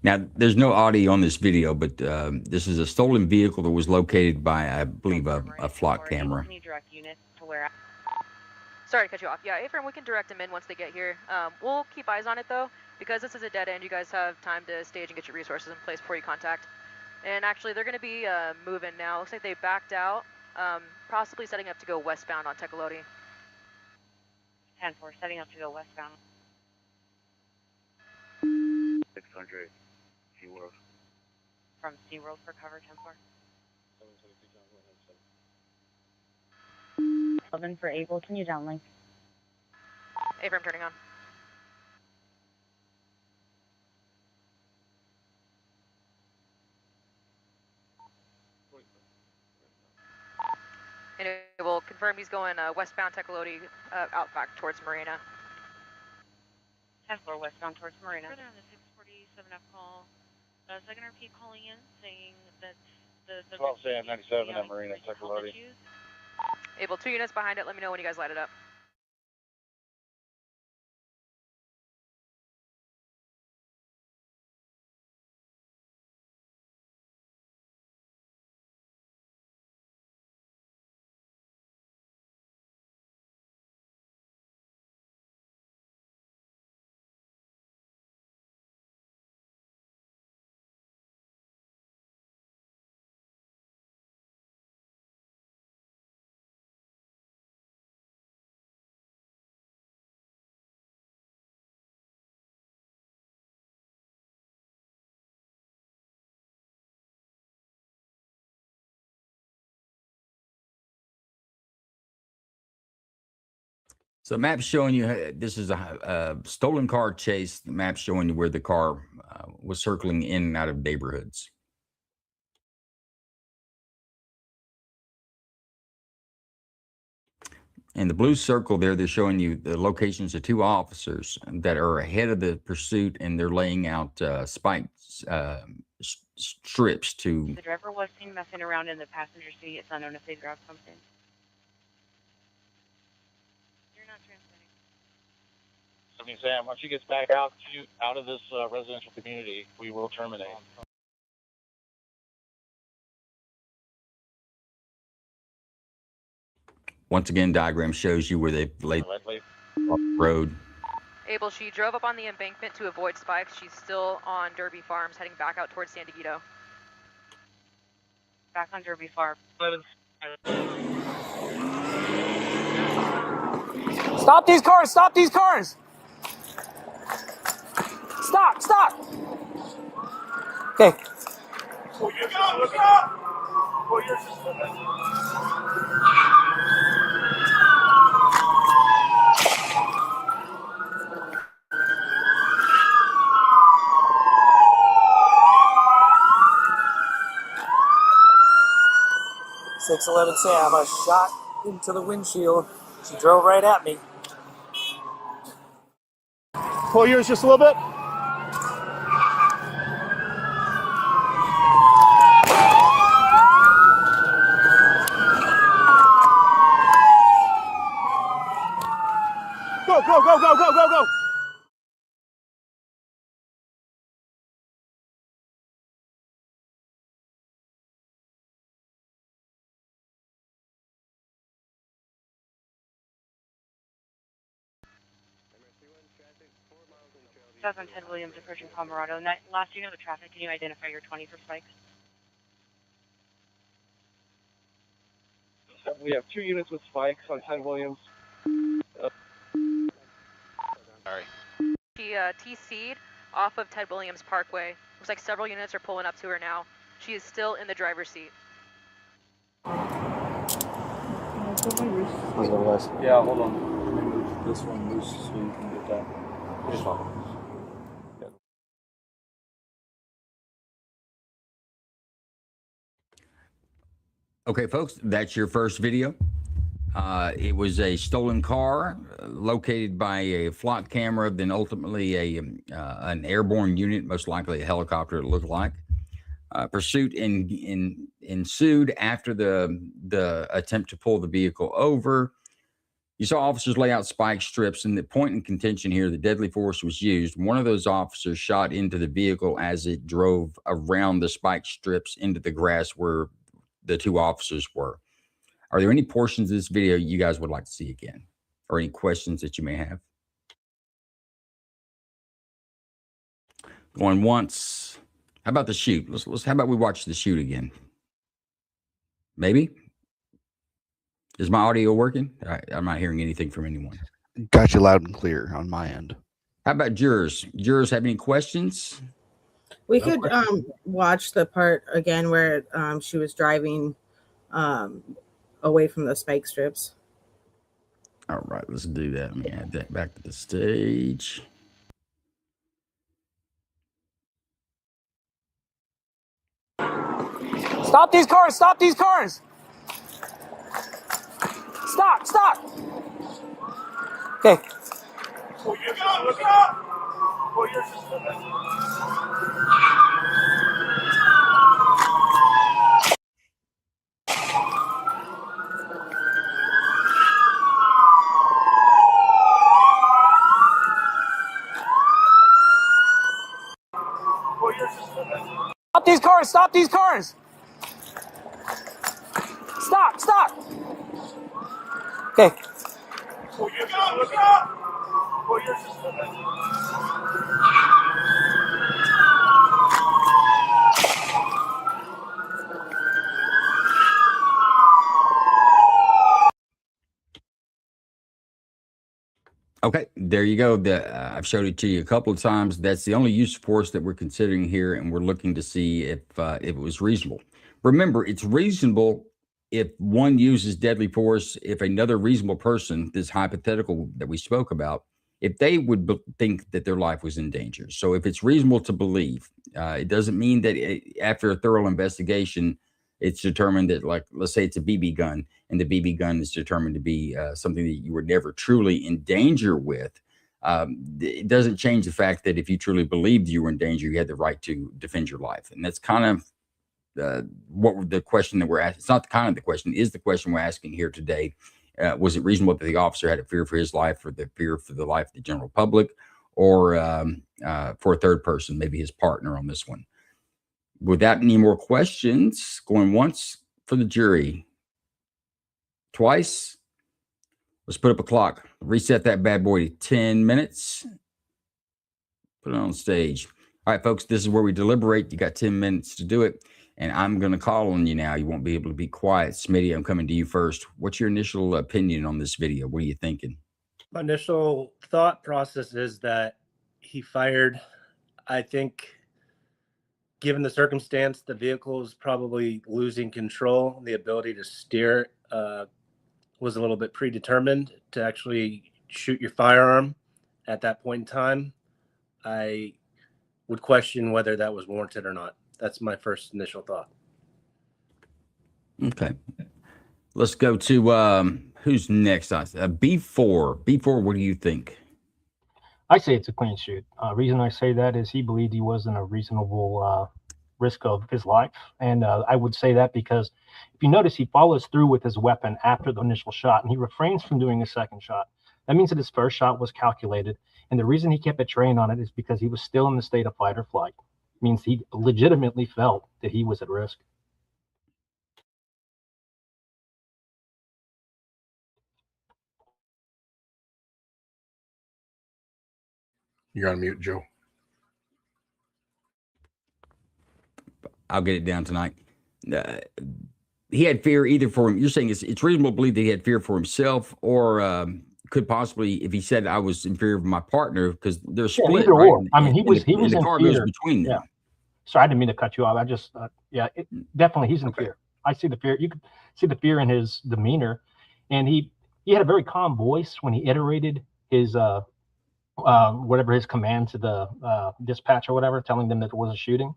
Now, there's no audio on this video, but this is a stolen vehicle that was located by, I believe, a flock camera. Can you direct units to where? Sorry to cut you off. Yeah, Ephraim, we can direct them in once they get here. We'll keep eyes on it, though, because this is a dead end. You guys have time to stage and get your resources in place before you contact. And actually, they're going to be moving now. Looks like they backed out, possibly setting up to go westbound on Tecolote. 10-4, setting up to go westbound. 600, SeaWorld. From SeaWorld for cover, 10-4. 11 for Able, can you downlink? Ephraim turning on. And it will confirm he's going westbound Tecolote, out back towards Marina. 10-4 westbound towards Marina. Further on the 647F call, second RP calling in saying that the 12 Sam 97 at Marina Tecolote. Able, 2 units behind it. Let me know when you guys light it up. So the map's showing you this is a stolen car chase. The map's showing you where the car was circling in and out of neighborhoods. In the blue circle there, they're showing you the locations of 2 officers that are ahead of the pursuit, and they're laying out spike strips to... The driver was seen messing around in the passenger seat. It's unknown if they grabbed something. You're not transmitting. 70 Sam, once she gets back out of this residential community, we will terminate. Once again, diagram shows you where they laid off the road. Able, she drove up on the embankment to avoid spikes. She's still on Derby Farms, heading back out towards San Diego. Back on Derby Farm. Stop these cars! Stop these cars! Stop! Stop! Okay. Oh, you got look up! Oh, you're just... 611 Sam, a shot into the windshield. She drove right at me. Pull yours just a little bit. Go, go, go, go, go, go, go. South on Ted Williams approaching Colorado. Last unit of traffic, can you identify your 20 for spikes? We have 2 units with spikes on Ted Williams. Sorry. She TC'd off of Ted Williams Parkway. Looks like several units are pulling up to her now. She is still in the driver's seat. Yeah, hold on. Let me move this one loose so you can get that. Just follow. Okay, folks, that's your first video. It was a stolen car located by a flock camera, then ultimately an airborne unit, most likely a helicopter, it looked like. Pursuit ensued after the attempt to pull the vehicle over. You saw officers lay out spike strips, and the point in contention here, the deadly force was used. One of those officers shot into the vehicle as it drove around the spike strips into the grass where the two officers were. Are there any portions of this video you guys would like to see again, or any questions that you may have? Going once. How about the shoot? Let's how about we watch the shoot again? Maybe. Is my audio working? I'm not hearing anything from anyone. Got you loud and clear on my end. How about jurors? Jurors have any questions? We could watch the part again where she was driving away from the spike strips. All right, let's do that. Let me add that back to the stage. Stop these cars! Stop these cars! Stop! Stop! Okay. Look out! Stop these cars! Stop these cars! Stop! Stop! Okay. Look out! Okay, there you go. I've showed it to you a couple of times. That's the only use of force that we're considering here, and we're looking to see if it was reasonable. Remember, it's reasonable if one uses deadly force, if another reasonable person, this hypothetical that we spoke about, if they would think that their life was in danger. So if it's reasonable to believe, it doesn't mean that after a thorough investigation, it's determined that, like, let's say it's a BB gun, and the BB gun is determined to be something that you were never truly in danger with. It doesn't change the fact that if you truly believed you were in danger, you had the right to defend your life. And that's kind of what the question that we're asking. It's not kind of the question, is the question we're asking here today. Was it reasonable that the officer had a fear for his life, or the fear for the life of the general public, or for a third person, maybe his partner on this one? Without any more questions, going once for the jury, twice. Let's put up a clock. Reset that bad boy to 10 minutes. Put it on stage. All right, folks, this is where we deliberate. You got 10 minutes to do it, and I'm going to call on you now. You won't be able to be quiet. Smitty, I'm coming to you first. What's your initial opinion on this video? What are you thinking? My initial thought process is that he fired. I think, given the circumstance, the vehicle is probably losing control. The ability to steer was a little bit predetermined to actually shoot your firearm at that point in time. I would question whether that was warranted or not. That's my first initial thought. Okay. Let's go to who's next? B4. B4, what do you think? I say it's a clean shoot. Reason I say that is he believed he was in a reasonable risk of his life. And I would say that because if you notice, he follows through with his weapon after the initial shot, and he refrains from doing a second shot. That means that his first shot was calculated. And the reason he kept a train on it is because he was still in the state of fight or flight. It means he legitimately felt that he was at risk. You're on mute, Joe. I'll get it down tonight. He had fear either for him. You're saying it's reasonable to believe that he had fear for himself, or could possibly, if he said I was in fear of my partner, because they're split. Either right? or. I mean, he was the in car fear. goes between them. Yeah. Sorry, I didn't mean to cut you off. I just, definitely he's in fear. I see the fear. You could see the fear in his demeanor, and he had a very calm voice when he iterated his whatever his command to the dispatch or whatever, telling them that there was a shooting.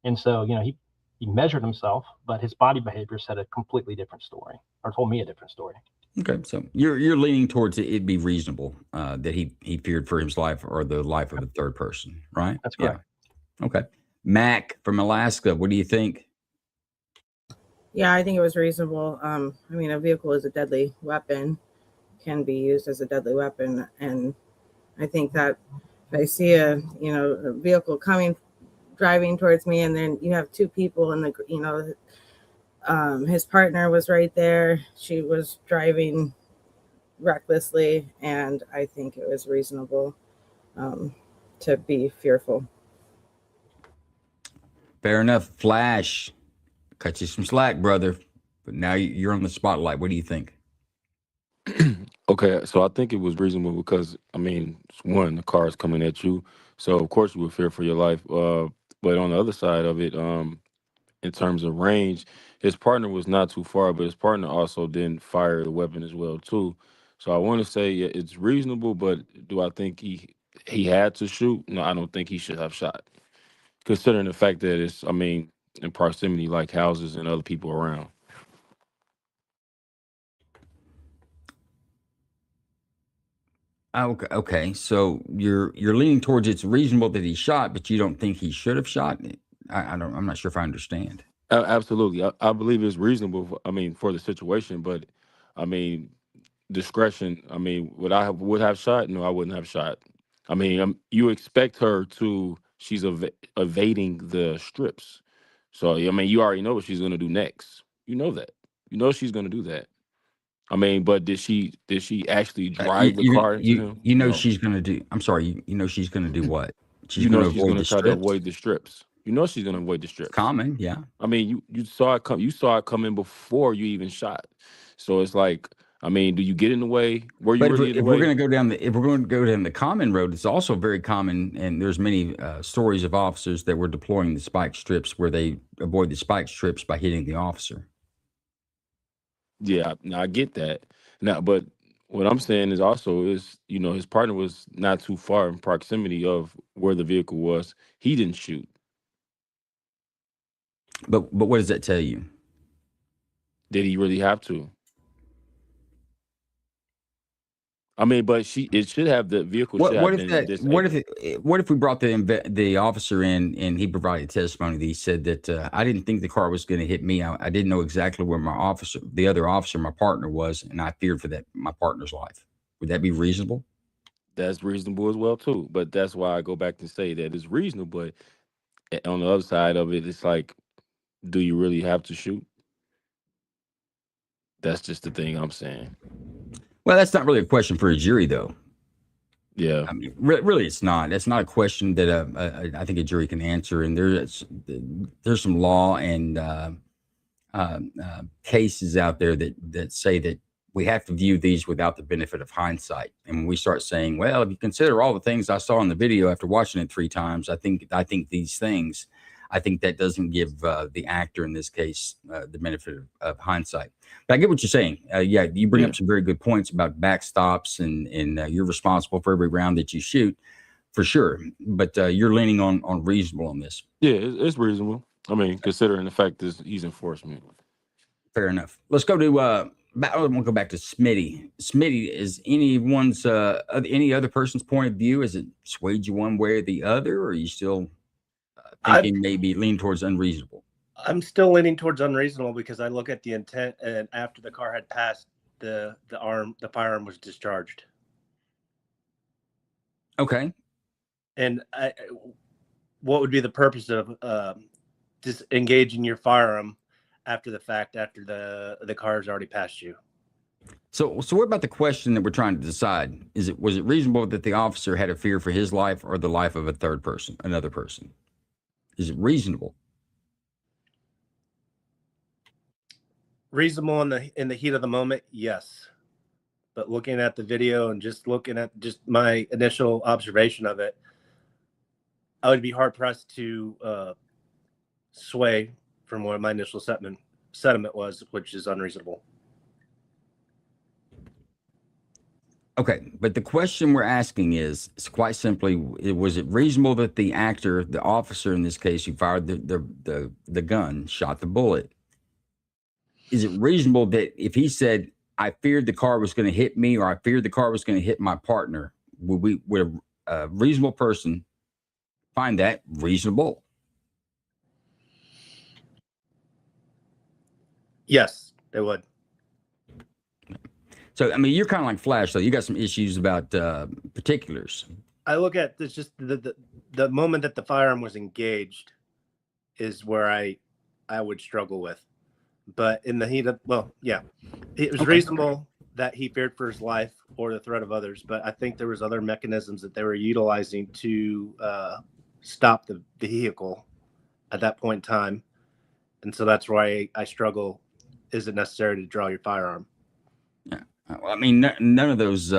And so, he measured himself, but his body behavior said a completely different story, or told me a different story. Okay, so you're leaning towards it'd be reasonable that he feared for his life or the life of a third person, right? That's correct. Yeah. Okay. Mac from Alaska, what do you think? Yeah, I think it was reasonable. I mean, a vehicle is a deadly weapon. can be used as a deadly weapon. And I think that if I see a vehicle driving towards me, and then you have two people in the, his partner was right there. She was driving recklessly, and I think it was reasonable to be fearful. Fair enough. Flash, cut you some slack, brother. But now you're on the spotlight. What do you think? Okay, so I think it was reasonable because I mean, one, the car is coming at you, so of course you would fear for your life. But on the other side of it, in terms of range, his partner was not too far, but his partner also didn't fire the weapon as well too. So I want to say yeah, it's reasonable, but do I think he had to shoot? No, I don't think he should have shot, considering the fact that it's I mean in proximity like houses and other people around. Okay. So you're leaning towards it's reasonable that he shot, but you don't think he should have shot. I don't. I'm not sure if I understand. Absolutely, I believe it's reasonable. I mean, for the situation, but I mean, discretion. I mean, would have shot? No, I wouldn't have shot. I mean, you expect her to. She's evading the strips, so I mean, you already know what she's gonna do next. You know that. You know she's gonna do that. I mean, but did she actually drive the car into him? You know No. she's gonna do. I'm sorry. You know she's gonna do what? She's You know gonna she's avoid gonna the try to strips. avoid the strips. You know she's gonna avoid the strips. Common, yeah. I mean, you saw it come. You saw it coming before you even shot. So it's like, I mean, do you get in the way? Were you But really in the if we're way? going to go down if we're going to go down the common road, it's also very common, and there's many stories of officers that were deploying the spike strips where they avoid the spike strips by hitting the officer. Yeah, now I get that. Now, but what I'm saying is also is his partner was not too far in proximity of where the vehicle was. He didn't shoot. But what does that tell you? Did he really have to? I mean, but it should have the vehicle should have been disabled. What if we brought the officer in and he provided testimony that he said that I didn't think the car was going to hit me. I didn't know exactly where the other officer, my partner was, and I feared for my partner's life. Would that be reasonable? That's reasonable as well too. But that's why I go back and say that it's reasonable. But on the other side of it, it's like, do you really have to shoot? That's just the thing I'm saying. Well, that's not really a question for a jury, though. Yeah. I mean, really, it's not. That's not a question that I think a jury can answer. And there's some law and cases out there that say that we have to view these without the benefit of hindsight. And when we start saying, well, if you consider all the things I saw in the video after watching it 3 times, I think these things. I think that doesn't give the actor in this case the benefit of hindsight. But I get what you're saying. Yeah, you bring up some very good points about backstops and you're responsible for every round that you shoot, for sure. But you're leaning on reasonable on this. Yeah, it's reasonable. I mean, considering the fact that he's enforcement. Fair enough. Let's go to I'm gonna go back to Smitty. Smitty, is any other person's point of view? Has it swayed you one way or the other, or are you still thinking maybe lean towards unreasonable? I'm still leaning towards unreasonable because I look at the intent, and after the car had passed, the firearm was discharged. Okay. And what would be the purpose of disengaging your firearm after the fact, after the car has already passed you? So what about the question that we're trying to decide? Was it reasonable that the officer had a fear for his life or the life of another person? Is it reasonable? Reasonable in the heat of the moment, yes. But looking at the video and just looking at just my initial observation of it, I would be hard pressed to sway from what my initial sentiment was, which is unreasonable. Okay, but the question we're asking is quite simply: was it reasonable that the officer in this case, who fired the gun, shot the bullet? Is it reasonable that if he said, "I feared the car was going to hit me," or "I feared the car was going to hit my partner," would a reasonable person find that reasonable? Yes, they would. So, I mean, you're kind of like Flash, though. You got some issues about particulars. I look at this just the moment that the firearm was engaged is where I would struggle with. But in the heat of, well, yeah, it was reasonable that he feared for his life or the threat of others. But I think there was other mechanisms that they were utilizing to stop the vehicle at that point in time. And so that's why I struggle. Is it necessary to draw your firearm? Yeah. Well, I mean, none of those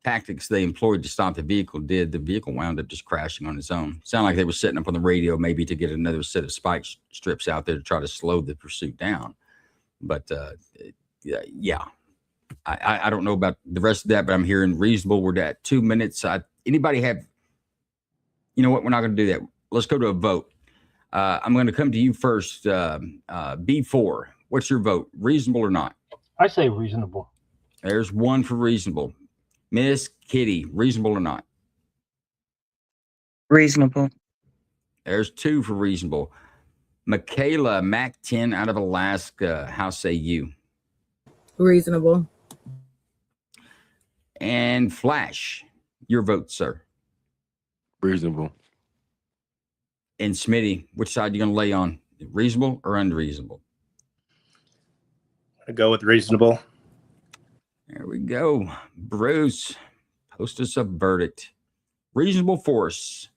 tactics they employed to stop the vehicle did. The vehicle wound up just crashing on its own. Sound like they were setting up on the radio maybe to get another set of spike strips out there to try to slow the pursuit down. But yeah, I don't know about the rest of that, but I'm hearing reasonable. We're at 2 minutes. Anybody have, you know what? We're not going to do that. Let's go to a vote. I'm going to come to you first. B4, what's your vote? Reasonable or not? I say reasonable. There's one for reasonable. Miss Kitty, reasonable or not? Reasonable. There's two for reasonable. Michaela, Mac 10 out of Alaska, how say you? Reasonable. And Flash, your vote, sir. Reasonable. And Smitty, which side are you going to lay on? Reasonable or unreasonable? I go with reasonable. There we go. Bruce, post us a verdict. Reasonable force.